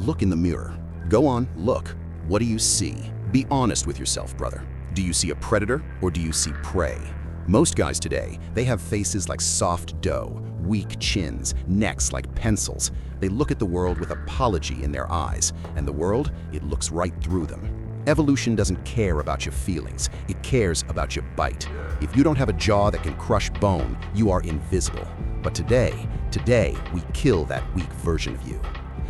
Look in the mirror. Go on, look. What do you see? Be honest with yourself, brother. Do you see a predator or do you see prey? Most guys today, they have faces like soft dough, weak chins, necks like pencils. They look at the world with apology in their eyes, and the world, it looks right through them. Evolution doesn't care about your feelings, it cares about your bite. If you don't have a jaw that can crush bone, you are invisible. But today, we kill that weak version of you.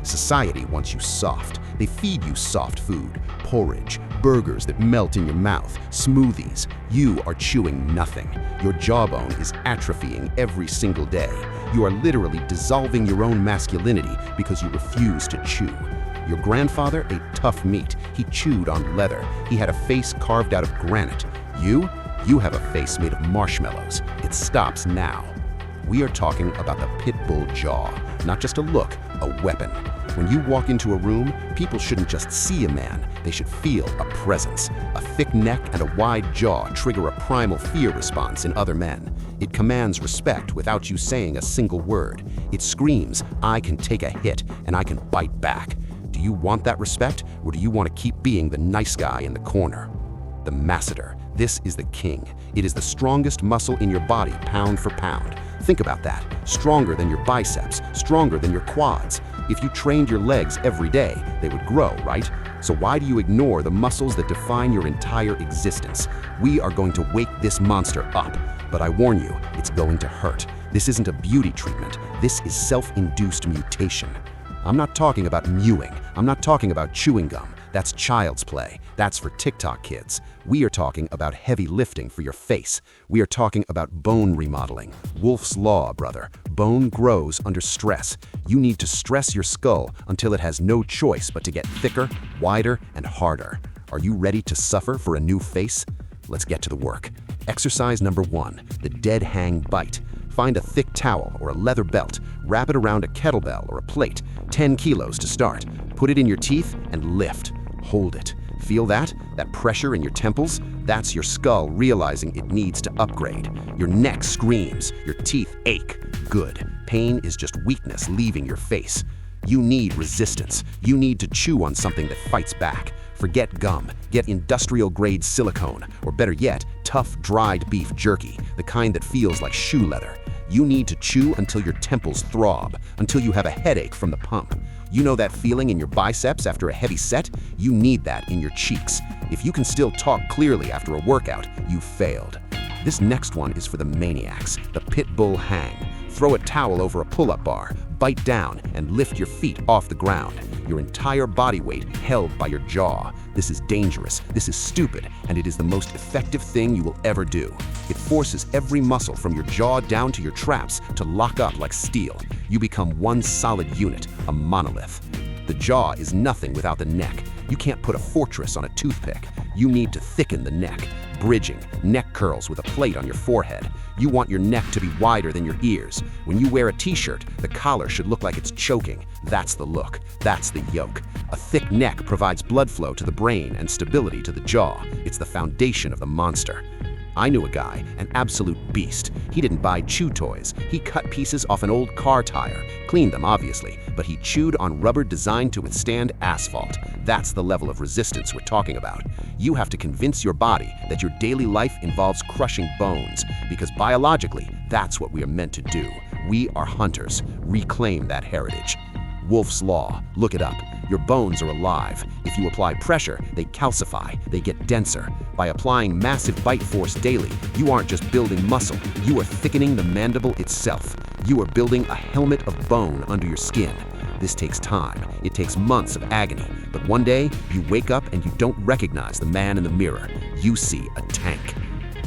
Society wants you soft. They feed you soft food, porridge, burgers that melt in your mouth, smoothies. You are chewing nothing. Your jawbone is atrophying every single day. You are literally dissolving your own masculinity because you refuse to chew. Your grandfather ate tough meat. He chewed on leather. He had a face carved out of granite. You have a face made of marshmallows. It stops now. We are talking about the Pitbull jaw, not just a look, a weapon. When you walk into a room, people shouldn't just see a man, they should feel a presence. A thick neck and a wide jaw trigger a primal fear response in other men. It commands respect without you saying a single word. It screams, I can take a hit and I can bite back. Do you want that respect, or do you want to keep being the nice guy in the corner? The Masseter. This is the king. It is the strongest muscle in your body, pound for pound. Think about that. Stronger than your biceps, stronger than your quads. If you trained your legs every day, they would grow, right? So why do you ignore the muscles that define your entire existence? We are going to wake this monster up. But I warn you, it's going to hurt. This isn't a beauty treatment. This is self-induced mutation. I'm not talking about mewing. I'm not talking about chewing gum. That's child's play. That's for TikTok kids. We are talking about heavy lifting for your face. We are talking about bone remodeling. Wolff's law, brother. Bone grows under stress. You need to stress your skull until it has no choice but to get thicker, wider, and harder. Are you ready to suffer for a new face? Let's get to the work. Exercise number 1, the dead hang bite. Find a thick towel or a leather belt, wrap it around a kettlebell or a plate, 10 kilos to start. Put it in your teeth and lift. Hold it. Feel that? That pressure in your temples? That's your skull realizing it needs to upgrade. Your neck screams. Your teeth ache. Good. Pain is just weakness leaving your face. You need resistance. You need to chew on something that fights back. Forget gum. Get industrial-grade silicone, or better yet, tough dried beef jerky, the kind that feels like shoe leather. You need to chew until your temples throb, until you have a headache from the pump. You know that feeling in your biceps after a heavy set? You need that in your cheeks. If you can still talk clearly after a workout, you failed. This next one is for the maniacs, the Pitbull hang. Throw a towel over a pull-up bar, bite down, and lift your feet off the ground. Your entire body weight held by your jaw. This is dangerous, this is stupid, and it is the most effective thing you will ever do. It forces every muscle from your jaw down to your traps to lock up like steel. You become one solid unit, a monolith. The jaw is nothing without the neck. You can't put a fortress on a toothpick. You need to thicken the neck. Bridging, neck curls with a plate on your forehead. You want your neck to be wider than your ears. When you wear a t-shirt, the collar should look like it's choking. That's the look. That's the yoke. A thick neck provides blood flow to the brain and stability to the jaw. It's the foundation of the monster. I knew a guy, an absolute beast. He didn't buy chew toys. He cut pieces off an old car tire, cleaned them obviously, but he chewed on rubber designed to withstand asphalt. That's the level of resistance we're talking about. You have to convince your body that your daily life involves crushing bones, because biologically, that's what we are meant to do. We are hunters. Reclaim that heritage. Wolff's law, look it up. Your bones are alive. If you apply pressure, they calcify, they get denser. By applying massive bite force daily, you aren't just building muscle, you are thickening the mandible itself. You are building a helmet of bone under your skin. This takes time. It takes months of agony. But one day, you wake up and you don't recognize the man in the mirror. You see a tank.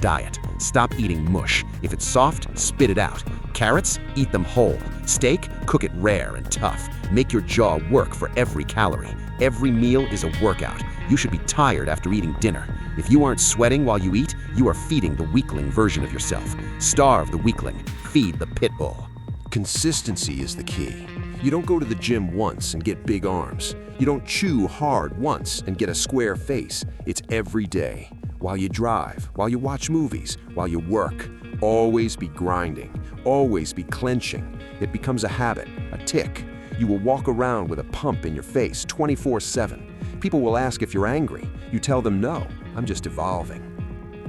Diet. Stop eating mush. If it's soft, spit it out. Carrots? Eat them whole. Steak? Cook it rare and tough. Make your jaw work for every calorie. Every meal is a workout. You should be tired after eating dinner. If you aren't sweating while you eat, you are feeding the weakling version of yourself. Starve the weakling. Feed the Pitbull. Consistency is the key. You don't go to the gym once and get big arms. You don't chew hard once and get a square face. It's every day. While you drive, while you watch movies, while you work. Always be grinding. Always be clenching. It becomes a habit, a tick. You will walk around with a pump in your face 24/7. People will ask if you're angry. You tell them no, I'm just evolving.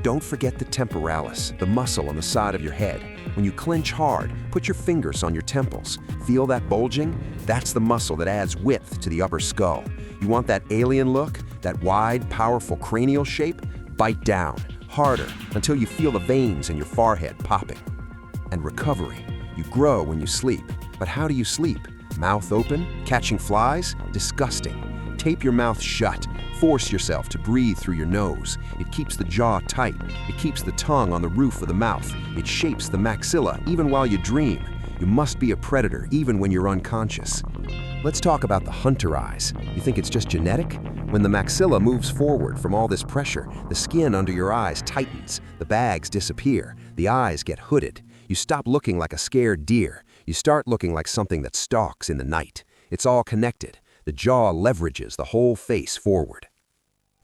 Don't forget the temporalis, the muscle on the side of your head. When you clench hard, put your fingers on your temples. Feel that bulging? That's the muscle that adds width to the upper skull. You want that alien look, that wide, powerful cranial shape? Bite down, harder, until you feel the veins in your forehead popping. And recovery. You grow when you sleep. But how do you sleep? Mouth open? Catching flies? Disgusting. Tape your mouth shut. Force yourself to breathe through your nose. It keeps the jaw tight. It keeps the tongue on the roof of the mouth. It shapes the maxilla even while you dream. You must be a predator even when you're unconscious. Let's talk about the hunter eyes. You think it's just genetic? When the maxilla moves forward from all this pressure, the skin under your eyes tightens, the bags disappear, the eyes get hooded. You stop looking like a scared deer. You start looking like something that stalks in the night. It's all connected. The jaw leverages the whole face forward.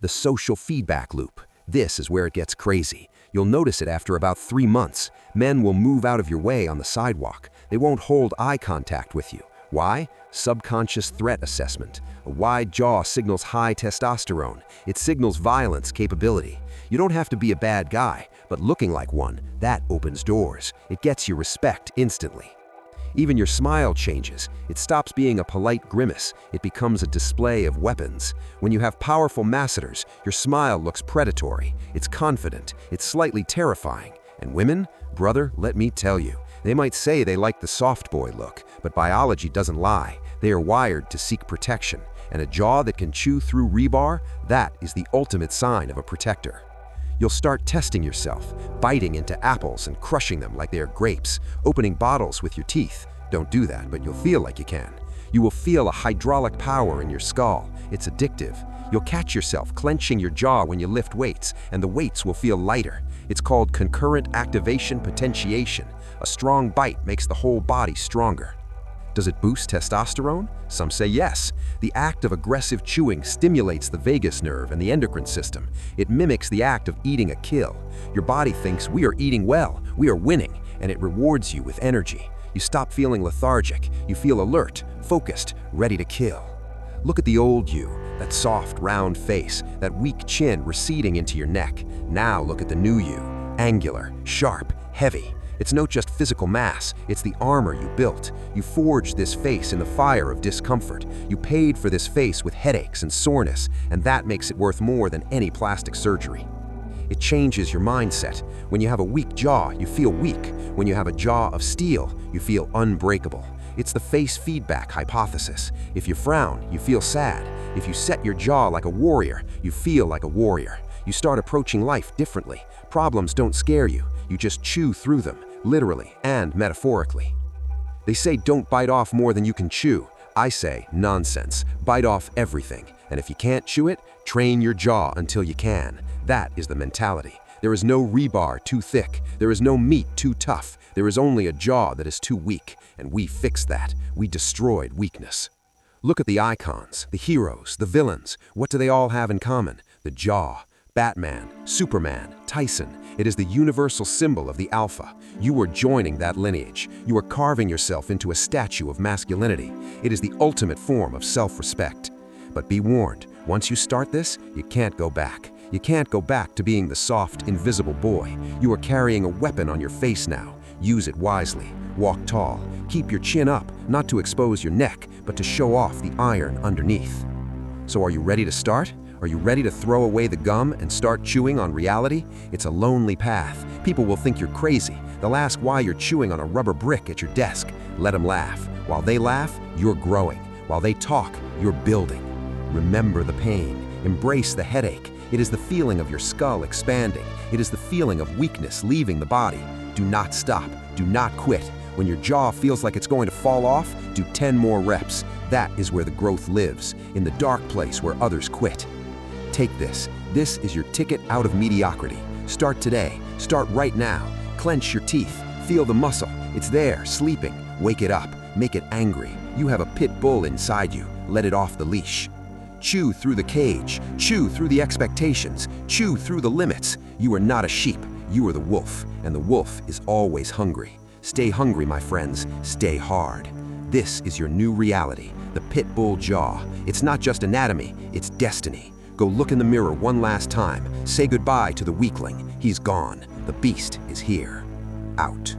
The social feedback loop. This is where it gets crazy. You'll notice it after about 3 months. Men will move out of your way on the sidewalk. They won't hold eye contact with you. Why? Subconscious threat assessment. A wide jaw signals high testosterone. It signals violence capability. You don't have to be a bad guy, but looking like one, that opens doors. It gets you respect instantly. Even your smile changes. It stops being a polite grimace. It becomes a display of weapons. When you have powerful masseters, your smile looks predatory. It's confident. It's slightly terrifying. And women? Brother, let me tell you. They might say they like the soft boy look, but biology doesn't lie. They are wired to seek protection. And a jaw that can chew through rebar, that is the ultimate sign of a protector. You'll start testing yourself, biting into apples and crushing them like they are grapes, opening bottles with your teeth. Don't do that, but you'll feel like you can. You will feel a hydraulic power in your skull. It's addictive. You'll catch yourself clenching your jaw when you lift weights, and the weights will feel lighter. It's called concurrent activation potentiation. A strong bite makes the whole body stronger. Does it boost testosterone? Some say yes. The act of aggressive chewing stimulates the vagus nerve and the endocrine system. It mimics the act of eating a kill. Your body thinks we are eating well, we are winning, and it rewards you with energy. You stop feeling lethargic. You feel alert, focused, ready to kill. Look at the old you, that soft, round face, that weak chin receding into your neck. Now look at the new you, angular, sharp, heavy. It's not just physical mass, it's the armor you built. You forged this face in the fire of discomfort. You paid for this face with headaches and soreness, and that makes it worth more than any plastic surgery. It changes your mindset. When you have a weak jaw, you feel weak. When you have a jaw of steel, you feel unbreakable. It's the face feedback hypothesis. If you frown, you feel sad. If you set your jaw like a warrior, you feel like a warrior. You start approaching life differently. Problems don't scare you. You just chew through them, literally and metaphorically. They say don't bite off more than you can chew. I say nonsense. Bite off everything. And if you can't chew it, train your jaw until you can. That is the mentality. There is no rebar too thick. There is no meat too tough. There is only a jaw that is too weak. And we fixed that. We destroyed weakness. Look at the icons, the heroes, the villains. What do they all have in common? The jaw. Batman, Superman, Tyson. It is the universal symbol of the alpha. You are joining that lineage. You are carving yourself into a statue of masculinity. It is the ultimate form of self-respect. But be warned, once you start this, you can't go back. You can't go back to being the soft, invisible boy. You are carrying a weapon on your face now. Use it wisely. Walk tall. Keep your chin up, not to expose your neck, but to show off the iron underneath. So are you ready to start? Are you ready to throw away the gum and start chewing on reality? It's a lonely path. People will think you're crazy. They'll ask why you're chewing on a rubber brick at your desk. Let them laugh. While they laugh, you're growing. While they talk, you're building. Remember the pain. Embrace the headache. It is the feeling of your skull expanding. It is the feeling of weakness leaving the body. Do not stop. Do not quit. When your jaw feels like it's going to fall off, do 10 more reps. That is where the growth lives, in the dark place where others quit. Take this. This is your ticket out of mediocrity. Start today. Start right now. Clench your teeth. Feel the muscle. It's there, sleeping. Wake it up. Make it angry. You have a pit bull inside you. Let it off the leash. Chew through the cage. Chew through the expectations. Chew through the limits. You are not a sheep. You are the wolf, and the wolf is always hungry. Stay hungry, my friends. Stay hard. This is your new reality, the Pitbull jaw. It's not just anatomy, it's destiny. Go look in the mirror one last time. Say goodbye to the weakling. He's gone. The beast is here. Out.